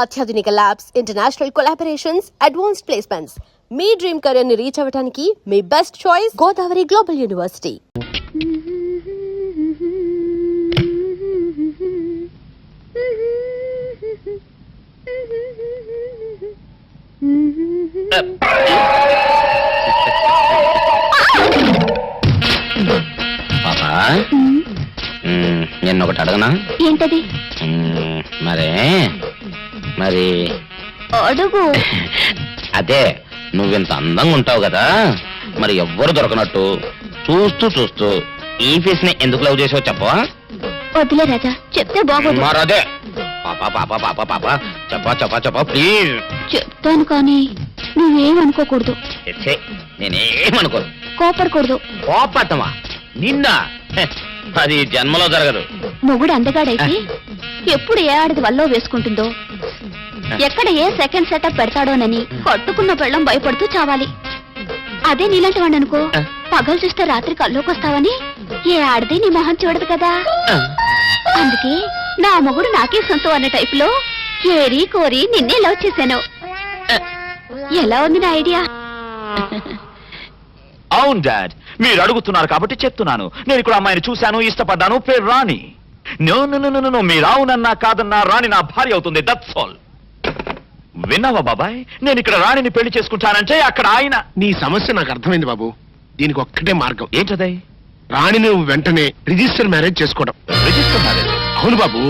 అత్యాధునిక labs, international collaborations, advanced placements. మీ dream career ని రీచ్ అవ్వడానికి మీ best choice Godavari global university. నేను ఒకటి అడగనా? ఏంటది? మరి అడుగు. అదే నువ్వింత అందంగా ఉంటావు కదా, మరి ఎవ్వరు దొరకనట్టు చూస్తూ ఈ ఫేస్ ని ఎందుకు లవ్ చేసావు చెప్పవా? వదిలే రాజా, చెప్తే బాగోదు. మరదే చెప్పా ప్లీజ్. చెప్తాను కానీ నువ్వేమనుకోకూడదు. నేనేమనుకోను. కోపడకూడదు. కోపడతావా? నిన్న అది జన్మలో జరగదు. మొగుడు అందగాడైతే ఎప్పుడు ఏ ఆడది వల్లో వేసుకుంటుందో, ఎక్కడ ఏ సెకండ్ సెటప్ పెడతాడోనని కట్టుకున్న పెళ్ళం భయపడుతూ చావాలి. అదే నీలాంటి వాడు అనుకో, పగలు చూస్తే రాత్రి కల్లోకి వస్తావని ఏ ఆడది నీ మొహం చూడదు కదా. అందుకే నా మొగుడు నాకే సొంతం అనే టైపులో ఏరి కోరి నిన్నే లవ్ చేశాను. ఎలా ఉంది నా ఐడియా? అవును డాడ్, మీరు అడుగుతున్నారు కాబట్టి చెప్తున్నాను. నేను ఇక్కడ అమ్మాయిని చూశాను, ఇష్టపడ్డాను. పేరు రాణి. నో మీరు అవునన్నా కాదన్నా రాణి నా భార్య అవుతుంది. That's all. విన్నావా బాబాయ్? నేను ఇక్కడ రాణిని పెళ్లి చేసుకుంటానంటే అక్కడ ఆయన. నీ సమస్య నాకు అర్థమైంది బాబు. దీనికి ఒక్కటే మార్గం. ఏంటది? రాణిని నువ్వు వెంటనే రిజిస్టర్ మ్యారేజ్ చేసుకోవడం. Register marriage? అవును బాబు.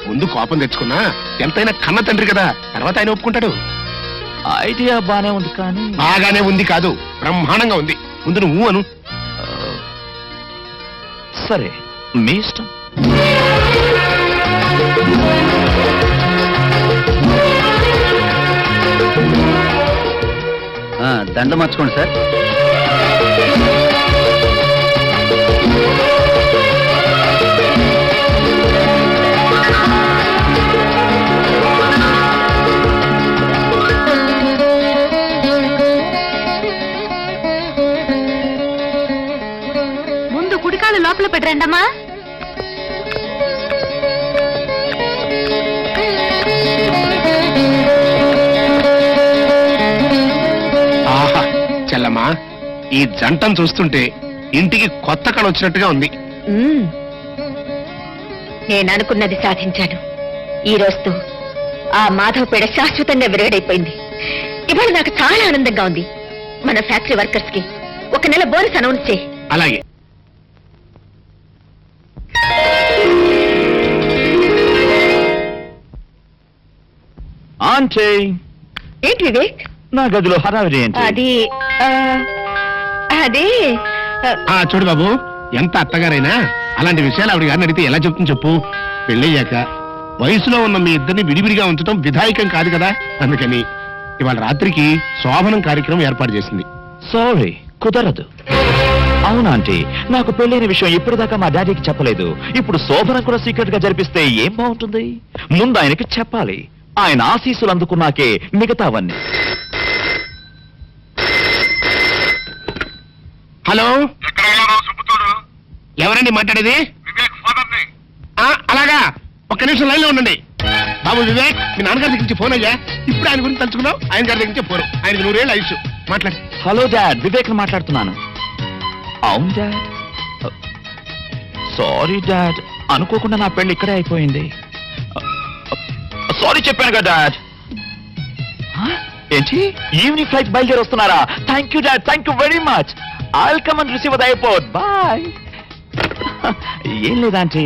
ముందు కోపం తెచ్చుకున్నా ఎంతైనా కన్న తండ్రి కదా, తర్వాత ఆయన ఒప్పుకుంటాడు. ఐడియా బానే ఉంది కానీ. బాగానే ఉంది కాదు, బ్రహ్మాండంగా ఉంది. ముందు నువ్వు అను. సరే, మీ ఇష్టం. దండ మార్చుకోండి సార్. ముందు కుడికాలు లోపల పెట్టరండమ్మా. ఆహా చెల్లమ్మా, ఈ జంటను చూస్తుంటే ఇంటికి కొత్త కళ వచ్చినట్టుగా ఉంది. నేను అనుకున్నది సాధించాను. ఈ రోజుతో ఆ మాధవ పేడ శాశ్వతంగా విరగడైపోయింది. ఇవాళ నాకు చాలా ఆనందంగా ఉంది. మన ఫ్యాక్టరీ వర్కర్స్ కి 1 నెల బోనస్ అనౌన్స్ చేయి. అలాగే. ఆంటీ, ఏంటి వివేక్? నా గదిలో హడావిడి ఏంటి? అది చూడు బాబు, ఎంత అత్తగారైనా అలాంటి విషయాలు ఆవిడ గారిని అడిగితే ఎలా చెప్తుంది చెప్పు? పెళ్ళయ్యాక వయసులో ఉన్న మీ ఇద్దరిని విడివిడిగా ఉంచడం విధాయకం కాదు కదా. అందుకని ఇవాళ రాత్రికి శోభనం కార్యక్రమం ఏర్పాటు చేసింది. సారీ, కుదరదు. అవునాంటీ, నాకు పెళ్ళైన విషయం ఇప్పటిదాకా మా డాడీకి చెప్పలేదు. ఇప్పుడు శోభనం కూడా సీక్రెట్ గా జరిపిస్తే ఏం బాగుంటుంది? ముందు ఆయనకి చెప్పాలి. ఆయన ఆశీస్సులు అందుకున్నాకే మిగతావన్నీ. హలో, ఎవరండి మాట్లాడేది? అలాగా, 1 నిమిషం లైన్ లో ఉండండి. బాబు వివేక్, మీ నాన్నగారి దగ్గర నుంచి ఫోన్ అయ్యా. ఇప్పుడు ఆయన గురించి తలుచుకున్నావు. ఆయన గారి దగ్గర నుంచి ఫోన్. ఆయనకి 100 ఏళ్ళ ఆయుష్. మాట్లాడు. హలో డాడ్, వివేక్ మాట్లాడుతున్నాను. అవును డాడ్. సారీ డాడ్, అనుకోకుండా నా పెళ్లి ఇక్కడే అయిపోయింది. సారీ చెప్పాను కదా డాడ్. ఏంటి, ఈవినింగ్ ఫ్లైట్ బయలుదేరి వస్తున్నారా? Thank you dad, thank you very much. I'll come and receive the airport. Bye. ఏం లేదంటే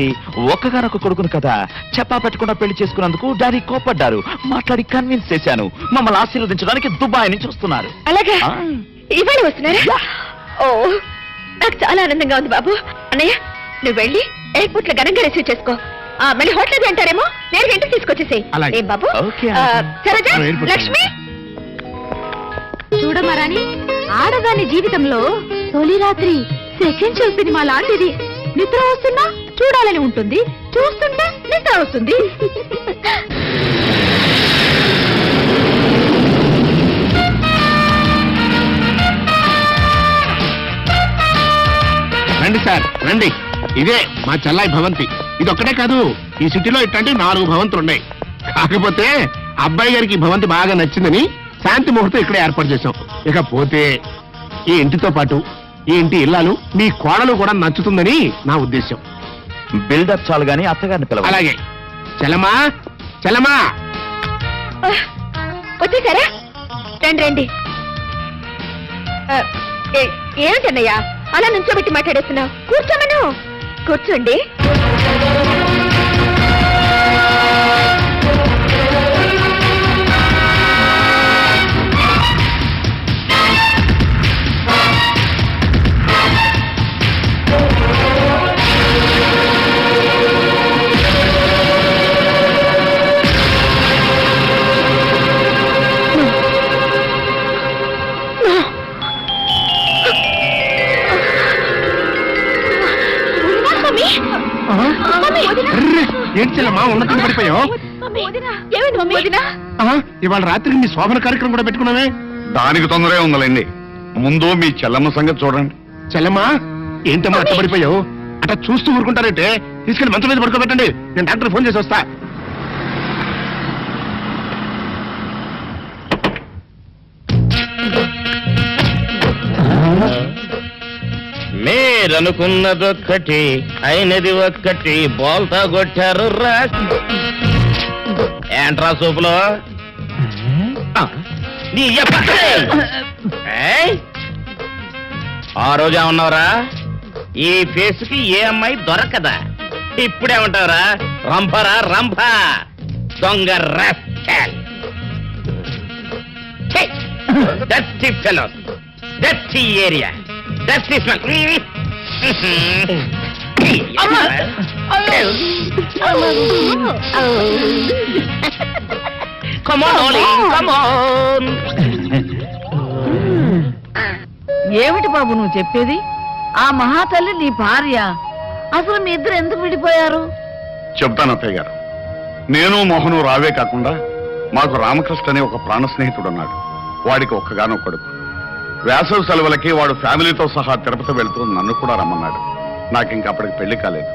ఒక్కగానొక్క కొడుకును కదా, చెప్పా పెట్టకుండా పెళ్లి చేసుకున్నందుకు డాడీ కోపడ్డారు. మాట్లాడి కన్విన్స్ చేశాను. మమ్మల్ని ఆశీర్వదించడానికి దుబాయ్ నుంచి వస్తున్నారు. అలాగే ఇవాళ వస్తున్నారా? ఓ, నాకు చాలా ఆనందంగా ఉంది బాబు. అన్నయ్య, నువ్వు వెళ్ళి ఎయిర్పోర్ట్ లో ఘనంగా రిసీవ్ చేసుకో. మళ్ళీ హోటల్ అంటారేమో, నేను ఇంటికి తీసుకొచ్చేసేయ్. ఏం బాబు? సరోజా, లక్ష్మి, చూడమరాని ఆడదాని జీవితంలో తొలి రాత్రి సెకండ్ షో సినిమా లాంటిది. నిద్ర వస్తున్నా చూడాలని ఉంటుంది, చూస్తుంటే నిద్ర వస్తుంది. రండి సార్, రండి. ఇదే మా చెల్లాయి భవంతి. ఇది ఒక్కటే కాదు, ఈ సిటీలో ఇట్లాంటి 4 భవంతులు ఉన్నాయి. కాకపోతే అబ్బాయి గారికి ఈ భవంతి బాగా నచ్చిందని శాంతి ముహూర్తం ఇక్కడ ఏర్పాటు చేశాం. ఇకపోతే ఈ ఇంటితో పాటు ఈ ఇంటి ఇల్లాలు మీ కోడలు కూడా నచ్చుతుందని నా ఉద్దేశం. బిల్డప్ చాలు గాని అత్తగారిని పిలవాలి. అలాగే. చలమా చలమా వచ్చేసారా? రండి రండి. ఏమిటన్నయ్యా అలా నుంచోబెట్టి మాట్లాడేస్తున్నావు? కూర్చోమను. కూర్చోండి. అర్రే, ఏంటి చెల్లమ్మా ఉన్నట్టు పడిపోయావు? ఇవాళ రాత్రికి మీ శోభన కార్యక్రమం కూడా పెట్టుకున్నావే. దానికి తొందరే ఉందండి. ముందు మీ చెల్లమ్మ సంగతి చూడండి. చెల్లమ్మా ఏంటమ్మా అట్ట పడిపోయావు? అట్లా చూస్తూ ఊరుకుంటారంటే తీసుకెళ్లి మంచం మీద పడుకోబెట్టండి. నేను డాక్టర్ ఫోన్ చేసి వస్తా. మీరనుకున్నదొక్కటి అయినది ఒక్కటి బోల్తా కొట్టారు రా. ఏంట్రా సూపులో నీ ఏయ్! ఆ రోజు ఏమన్నావురా? ఈ ఫేస్ కి ఏ అమ్మాయి దొరకదా? ఇప్పుడేమంటావురా? రంభరా రంభ దొంగ rascal. Dirty fellows, dirty area, dirty smell. Come on, Ollie, come on. ఏమిటి బాబు నువ్వు చెప్పేది? ఆ మహాతల్లి నీ భార్య. అసలు మీ ఇద్దరు ఎందుకు విడిపోయారు? చెప్తాను అత్తయ్య గారు. నేను మోహను రావే కాకుండా మాకు రామకృష్ణ అనే ఒక ప్రాణ స్నేహితుడున్నాడు. వాడికి ఒక్కగానో కొడుకు. వేసవి సెలవులకి వాడు ఫ్యామిలీతో సహా తిరుపతి వెళ్తూ నన్ను కూడా రమ్మన్నాడు. నాకు ఇంకా అప్పటికి పెళ్లి కాలేదు.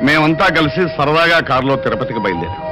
మేమంతా కలిసి సరదాగా కారులో తిరుపతికి బయలుదేరాం.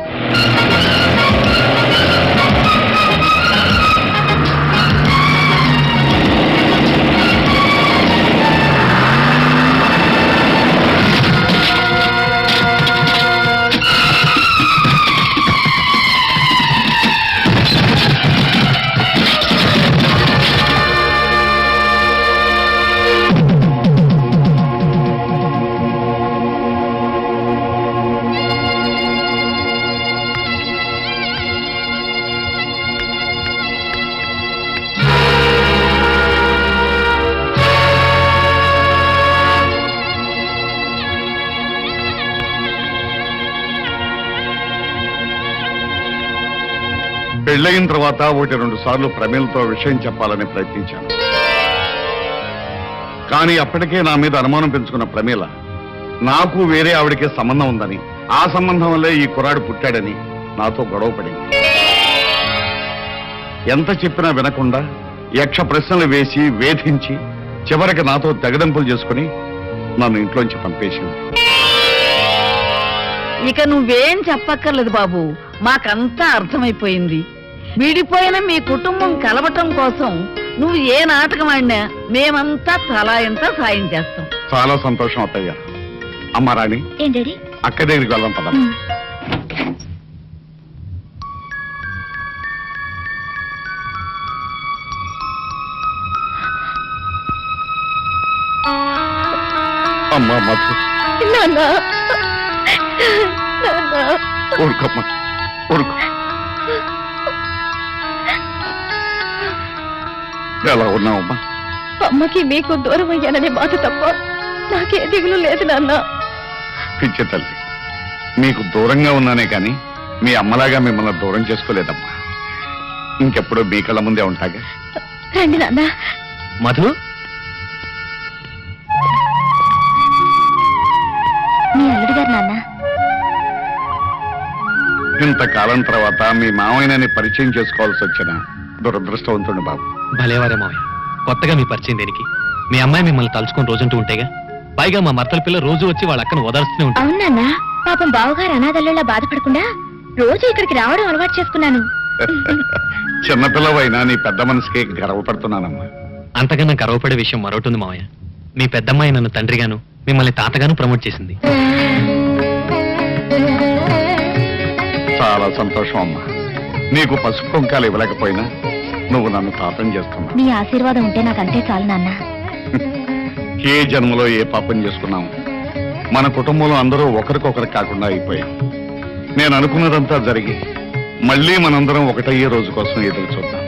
పెళ్ళయిన తర్వాత 1-2 సార్లు ప్రమేలతో విషయం చెప్పాలని ప్రయత్నించాను. కానీ అప్పటికే నా మీద అనుమానం పెంచుకున్న ప్రమేల నాకు వేరే ఆవిడకే సంబంధం ఉందని, ఆ సంబంధం వల్లే ఈ కుర్రాడు పుట్టాడని నాతో గొడవ పడింది. ఎంత చెప్పినా వినకుండా యక్ష ప్రశ్నలు వేసి వేధించి చివరికి నాతో తెగదెంపులు చేసుకుని నన్ను ఇంట్లోంచి పంపేసింది. ఇక నువ్వేం చెప్పక్కర్లేదు బాబు, మాకంతా అర్థమైపోయింది. విడిపోయిన మీ కుటుంబం కలవటం కోసం నువ్వు ఏ నాటకం ఆడినా మేమంతా తలా ఎంత సాయం చేస్తాం. చాలా సంతోషం అత్తయ్య. అమ్మ రాణి, ఏంటండి? అక్క దగ్గరికి వెళ్దాం పద. అమ్మా మధు, ఊరుకోమ్మా, ఊరుకో. ఎలా ఉన్నావమ్మా? అమ్మకి మీకు దూరం అయ్యాననే బాధ తప్ప నాకే దిగులు లేదు నాన్న. పిచ్చి తల్లి, మీకు దూరంగా ఉన్నానే కానీ మీ అమ్మలాగా మిమ్మల్ని దూరం చేసుకోలేదమ్మా. ఇంకెప్పుడు మీ కళ్ళ ముందే ఉంటాగా. రండి నాన్న. మధు, మీ అల్లుడు గారు నాన్న. ఇంతకాలం తర్వాత మీ మావయ్యని పరిచయం చేసుకోవాల్సి వచ్చిన దురదృష్టవంతుడు బాబు. భలేవారే మావయ్య, కొత్తగా మీ పరిచయం దేనికి? మీ అమ్మాయి మిమ్మల్ని తలుచుకొని రోజంటూ ఉంటేగా. పైగా మా మర్తల పిల్ల రోజు వచ్చి వాళ్ళ అక్కను ఓదార్స్తూనే ఉంటుంది. అవునన్నా, పాపం బావగారు అనాథల్లా బాధపడకుండా రోజు ఇక్కడికి రావడం అలవాటు చేసుకున్నాను. చిన్నపిల్లవైనా నీ పెద్ద మనసుకి గర్వపడుతున్నానమ్మా. అంతకన్నా గర్వపడే విషయం మరొకటి ఉంది మావయ్య. మీ పెద్దమ్మాయి నన్ను తండ్రిగాను మిమ్మల్ని తాతగాను ప్రమోట్ చేసింది. చాలా సంతోషం అమ్మా. నీకు పసుపు కుంకాలు ఇవ్వలేకపోయినా నువ్వు నన్ను తాతం చేస్తున్నావు. నీ ఆశీర్వాదం ఉంటే నాకు అంతే చాలు నాన్న. ఏ జన్మలో ఏ పాపం చేసుకున్నాం, మన కుటుంబంలో అందరూ ఒకరికొకరు కాకుండా అయిపోయాం. నేను అనుకున్నదంతా జరిగి మళ్ళీ మనందరం ఒకటయ్యే రోజు కోసం ఎదురు చూద్దాం.